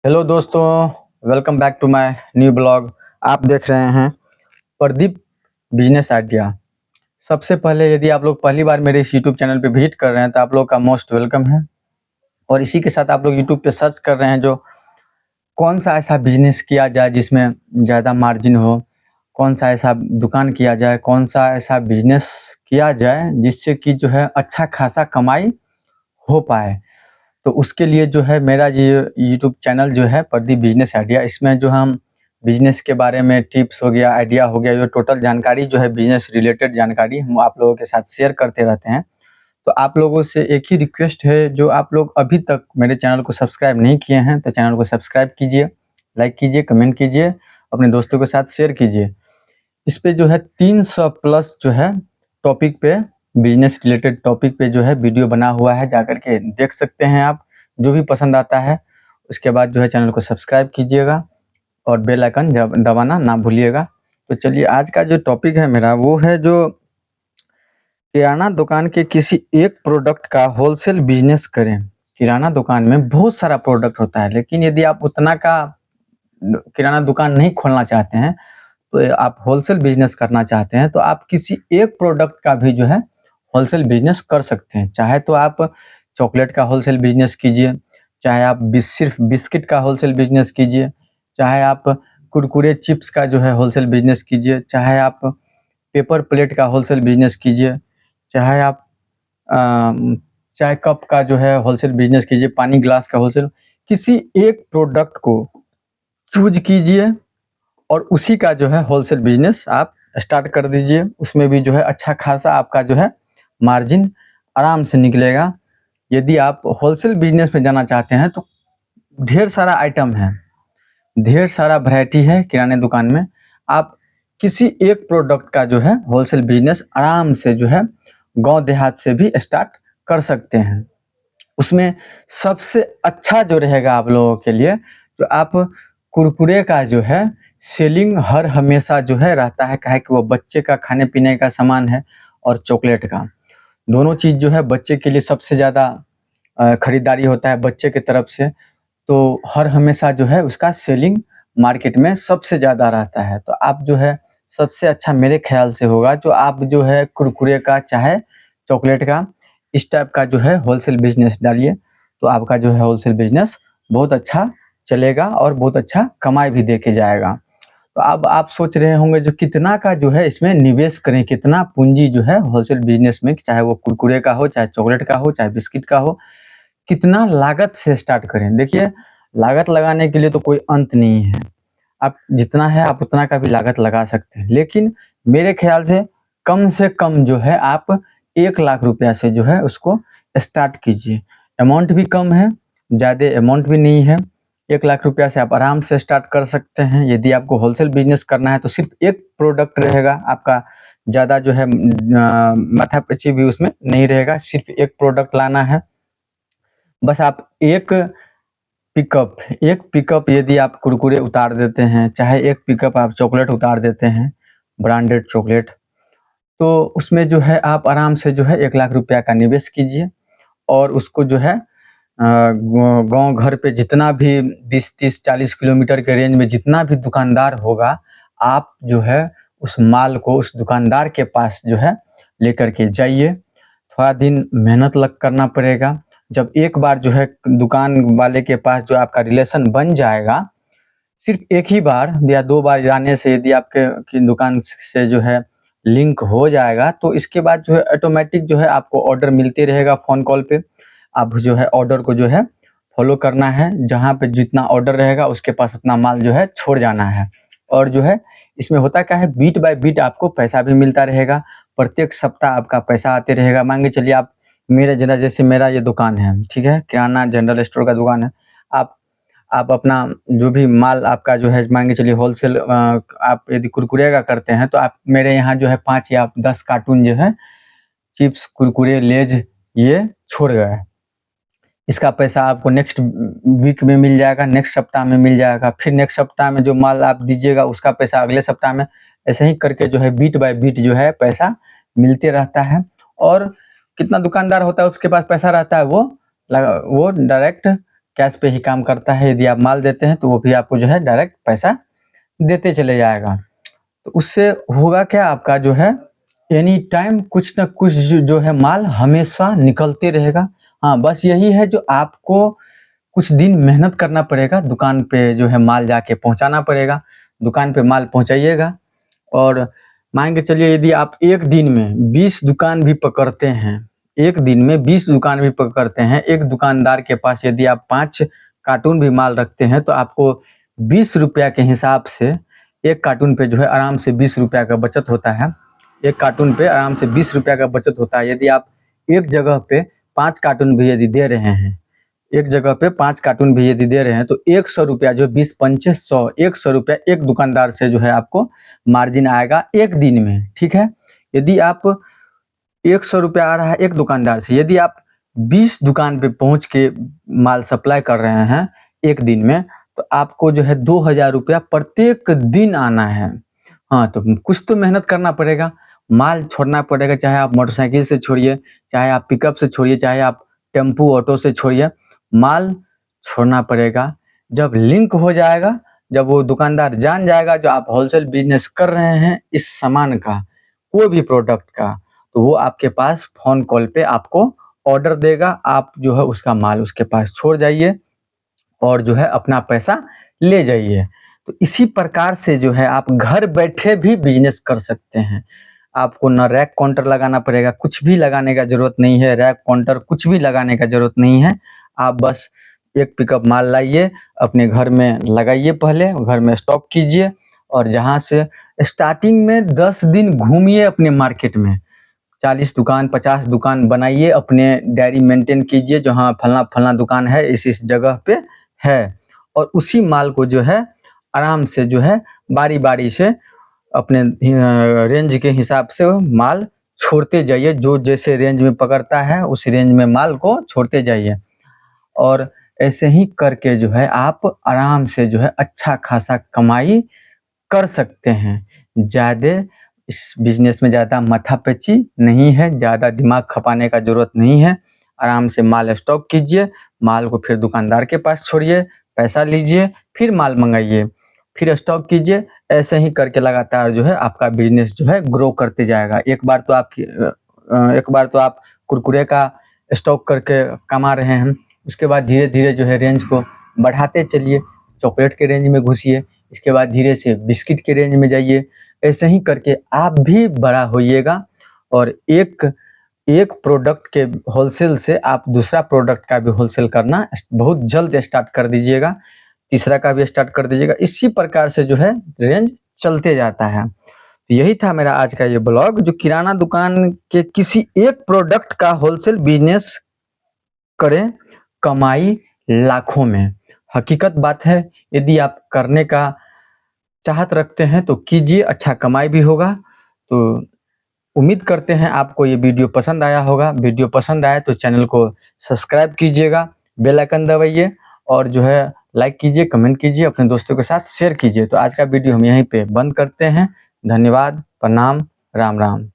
Hello दोस्तों, welcome back to my new blog. आप देख रहे हैं प्रदीप बिजनेस आइडिया। सबसे पहले यदि आप लोग पहली बार मेरे इस यूट्यूब चैनल पे विजिट कर रहे हैं तो आप लोग का मोस्ट वेलकम है। और इसी के साथ आप लोग यूट्यूब पे सर्च कर रहे हैं जो कौन सा ऐसा बिजनेस किया जाए जिसमें ज़्यादा मार्जिन हो, कौन सा ऐसा दुकान किया जाए, कौन सा ऐसा बिजनेस किया जाए जिससे कि जो है अच्छा खासा कमाई हो पाए। तो उसके लिए जो है मेरा ये यूट्यूब चैनल जो है प्रदीप बिजनेस आइडिया, इसमें जो हम बिजनेस के बारे में टिप्स हो गया, आइडिया हो गया, जो टोटल जानकारी जो है बिजनेस रिलेटेड जानकारी हम आप लोगों के साथ शेयर करते रहते हैं। तो आप लोगों से एक ही रिक्वेस्ट है, जो आप लोग अभी तक मेरे चैनल को सब्सक्राइब नहीं किए हैं तो चैनल को सब्सक्राइब कीजिए, लाइक कीजिए, कमेंट कीजिए, अपने दोस्तों के साथ शेयर कीजिए। इस पे जो है 300 प्लस जो है टॉपिक पे, बिजनेस रिलेटेड टॉपिक पे जो है वीडियो बना हुआ है, जाकर के देख सकते हैं आप। जो भी पसंद आता है उसके बाद जो है चैनल को सब्सक्राइब कीजिएगा और बेल आइकन दबाना ना भूलिएगा। तो चलिए, आज का जो टॉपिक है मेरा वो है जो किराना दुकान के किसी एक प्रोडक्ट का होलसेल बिजनेस करें। किराना दुकान में बहुत सारा प्रोडक्ट होता है, लेकिन यदि आप उतना का किराना दुकान नहीं खोलना चाहते हैं, तो आप होलसेल बिजनेस करना चाहते हैं, तो आप किसी एक प्रोडक्ट का भी जो है होलसेल बिजनेस कर सकते हैं। चाहे तो आप चॉकलेट का होलसेल बिजनेस कीजिए, चाहे आप सिर्फ बिस्किट का होलसेल बिजनेस कीजिए, चाहे आप कुरकुरे चिप्स का जो है होलसेल बिजनेस कीजिए, चाहे आप पेपर प्लेट का होलसेल बिजनेस कीजिए, चाहे आप चाय कप का जो है होलसेल बिजनेस कीजिए, पानी ग्लास का होलसेल। किसी एक प्रोडक्ट को चूज कीजिए और उसी का जो है होलसेल बिजनेस आप स्टार्ट कर दीजिए। उसमें भी जो है अच्छा खासा आपका जो है मार्जिन आराम से निकलेगा। यदि आप होलसेल बिजनेस में जाना चाहते हैं तो ढेर सारा आइटम है, ढेर सारा वैरायटी है किराने दुकान में। आप किसी एक प्रोडक्ट का जो है होलसेल बिजनेस आराम से जो है गांव देहात से भी स्टार्ट कर सकते हैं। उसमें सबसे अच्छा जो रहेगा आप लोगों के लिए, जो आप कुरकुरे का जो है सेलिंग हर हमेशा जो है रहता है, काहे कि वो बच्चे का खाने पीने का सामान है। और चॉकलेट का, दोनों चीज़ जो है बच्चे के लिए सबसे ज़्यादा खरीदारी होता है बच्चे की तरफ से। तो हर हमेशा जो है उसका सेलिंग मार्केट में सबसे ज़्यादा रहता है। तो आप जो है सबसे अच्छा मेरे ख़्याल से होगा जो आप जो है कुरकुरे का चाहे चॉकलेट का इस टाइप का जो है होलसेल बिज़नेस डालिए, तो आपका जो है होलसेल बिज़नेस बहुत अच्छा चलेगा और बहुत अच्छा कमाई भी दे के जाएगा। तो अब आप सोच रहे होंगे जो कितना का जो है इसमें निवेश करें, कितना पूँजी जो है होलसेल बिज़नेस में, चाहे वो कुरकुरे का हो, चाहे चॉकलेट का हो, चाहे बिस्किट का हो, कितना लागत से स्टार्ट करें? देखिए, लागत लगाने के लिए तो कोई अंत नहीं है। आप जितना है आप उतना का भी लागत लगा सकते हैं। लेकिन मेरे ख़्याल से कम जो है आप 1 लाख रुपया से जो है उसको स्टार्ट कीजिए। अमाउंट भी कम है, ज़्यादा अमाउंट भी नहीं है। 1 लाख रुपया से आप आराम से स्टार्ट कर सकते हैं। यदि आपको होलसेल बिज़नेस करना है तो सिर्फ़ एक प्रोडक्ट रहेगा आपका, ज़्यादा जो है माथापच्ची भी उसमें नहीं रहेगा। सिर्फ़ एक प्रोडक्ट लाना है। बस आप एक पिकअप यदि आप कुरकुरे उतार देते हैं, चाहे एक पिकअप आप चॉकलेट उतार देते हैं, ब्रांडेड चॉकलेट, तो उसमें जो है आप आराम से जो है 1 लाख रुपया का निवेश कीजिए और उसको जो है गाँव घर पे जितना भी 20, 30, 40 किलोमीटर के रेंज में जितना भी दुकानदार होगा, आप जो है उस माल को उस दुकानदार के पास जो है लेकर के जाइए। थोड़ा दिन मेहनत लग करना पड़ेगा। जब एक बार जो है दुकान वाले के पास जो आपका रिलेशन बन जाएगा, सिर्फ़ एक ही बार या 2 बार जाने से यदि आपके की दुकान से जो है लिंक हो जाएगा, तो इसके बाद जो है ऑटोमैटिक जो है आपको ऑर्डर मिलते रहेगा फ़ोन कॉल पे। आप जो है ऑर्डर को जो है फ़ॉलो करना है, जहाँ पे जितना ऑर्डर रहेगा उसके पास उतना माल जो है छोड़ जाना है। और जो है इसमें होता क्या है, बीट बाय बीट आपको पैसा भी मिलता रहेगा। प्रत्येक सप्ताह आपका पैसा आते रहेगा। मान के चलिए आप मेरे जना जैसे मेरा ये दुकान है, ठीक है? किराना जनरल स्टोर का दुकान है। आप आप अपना जो भी माल आपका जो है मान के चलिए होलसेल आप यदि कुरकुरे का करते हैं तो आप मेरे यहाँ जो है 5 या 10 कार्टून जो है चिप्स, कुरकुरे, लेज़ ये छोड़ गए। इसका पैसा आपको नेक्स्ट वीक में मिल जाएगा, नेक्स्ट सप्ताह में मिल जाएगा, फिर नेक्स्ट सप्ताह में जो माल आप दीजिएगा उसका पैसा अगले सप्ताह में, ऐसे ही करके जो है बीट बाय बीट जो है पैसा मिलते रहता है। और कितना दुकानदार होता है उसके पास पैसा रहता है, वो डायरेक्ट कैश पे ही काम करता है। यदि आप माल देते हैं तो वो भी आपको जो है डायरेक्ट पैसा देते चले जाएगा। तो उससे होगा क्या, आपका जो है एनी टाइम कुछ ना कुछ जो है माल हमेशा निकलते रहेगा। हाँ, बस यही है जो आपको कुछ दिन मेहनत करना पड़ेगा, दुकान पे जो है माल जाके पहुँचाना पड़ेगा। दुकान पे माल पहुँचाइएगा और मान के चलिए यदि आप एक दिन में 20 दुकान भी पकड़ते हैं, एक दिन में 20 दुकान भी पकड़ते हैं, एक दुकानदार के पास यदि आप 5 कार्टून भी माल रखते हैं तो आपको ₹20 के हिसाब से एक कार्टून पे जो है आराम से ₹20 का बचत होता है। एक कार्टून पे आराम से ₹20 का बचत होता है। यदि आप एक जगह पे 5 कार्टून भी यदि दे रहे हैं, एक जगह पे 5 कार्टून भी यदि दे रहे हैं तो ₹100 जो 20 पंचे 100, ₹100 एक दुकानदार से जो है आपको मार्जिन आएगा एक दिन में, ठीक है? यदि आप ₹100 आ रहा है एक दुकानदार से, यदि आप 20 दुकान पे पहुँच के माल सप्लाई कर रहे हैं एक दिन में, तो आपको जो है ₹2000 प्रत्येक दिन आना है। हाँ, तो कुछ तो मेहनत करना पड़ेगा, माल छोड़ना पड़ेगा, चाहे आप मोटरसाइकिल से छोड़िए, चाहे आप पिकअप से छोड़िए, चाहे आप टेम्पू, ऑटो से छोड़िए, माल छोड़ना पड़ेगा। जब लिंक हो जाएगा, जब वो दुकानदार जान जाएगा जो आप होलसेल बिज़नेस कर रहे हैं इस सामान का, कोई भी प्रोडक्ट का, तो वो आपके पास फ़ोन कॉल पे आपको ऑर्डर देगा, आप जो है उसका माल उसके पास छोड़ जाइए और जो है अपना पैसा ले जाइए। तो इसी प्रकार से जो है आप घर बैठे भी बिज़नेस कर सकते हैं। आपको ना रैक काउंटर लगाना पड़ेगा, कुछ भी लगाने का ज़रूरत नहीं है, रैक काउंटर कुछ भी लगाने का ज़रूरत नहीं है। आप बस एक पिकअप माल लाइए, अपने घर में लगाइए, पहले घर में स्टॉक कीजिए और जहाँ से स्टार्टिंग में 10 दिन घूमिए अपने मार्केट में। 40 दुकान, 50 दुकान बनाइए, अपने डायरी मेंटेन कीजिए, जो हाँ फलना दुकान है इस जगह पे है, और उसी माल को जो है आराम से जो है बारी-बारी से अपने रेंज के हिसाब से वो माल छोड़ते जाइए। जो जैसे रेंज में पकड़ता है उस रेंज में माल को छोड़ते जाइए और ऐसे ही करके जो है आप आराम से जो है अच्छा खासा कमाई कर सकते हैं। ज़्यादा इस बिज़नेस में ज़्यादा माथापच्ची नहीं है, ज़्यादा दिमाग खपाने का ज़रूरत नहीं है। आराम से माल स्टॉक कीजिए, माल को फिर दुकानदार के पास छोड़िए, पैसा लीजिए, फिर माल मँगाइए, फिर स्टॉक कीजिए। ऐसे ही करके लगातार जो है आपका बिज़नेस जो है ग्रो करते जाएगा। एक बार तो आप कुरकुरे का स्टॉक करके कमा रहे हैं, उसके बाद धीरे-धीरे जो है रेंज को बढ़ाते चलिए, चॉकलेट के रेंज में घुसिए, इसके बाद धीरे से बिस्किट के रेंज में जाइए। ऐसे ही करके आप भी बड़ा होइएगा और एक प्रोडक्ट के होलसेल से आप दूसरा प्रोडक्ट का भी होलसेल करना बहुत जल्द स्टार्ट कर दीजिएगा, तीसरा का भी स्टार्ट कर दीजिएगा। इसी प्रकार से जो है रेंज चलते जाता है। तो यही था मेरा आज का ये ब्लॉग, जो किराना दुकान के किसी एक प्रोडक्ट का होलसेल बिज़नेस करें, कमाई लाखों में। हकीकत बात है, यदि आप करने का चाहत रखते हैं तो कीजिए, अच्छा कमाई भी होगा। तो उम्मीद करते हैं आपको ये वीडियो पसंद आया होगा। वीडियो पसंद आए तो चैनल को सब्सक्राइब कीजिएगा, बेल आइकन दबाइए और जो है लाइक कीजिए, कमेंट कीजिए, अपने दोस्तों के साथ शेयर कीजिए। तो आज का वीडियो हम यहीं पे बंद करते हैं। धन्यवाद, प्रणाम, राम राम।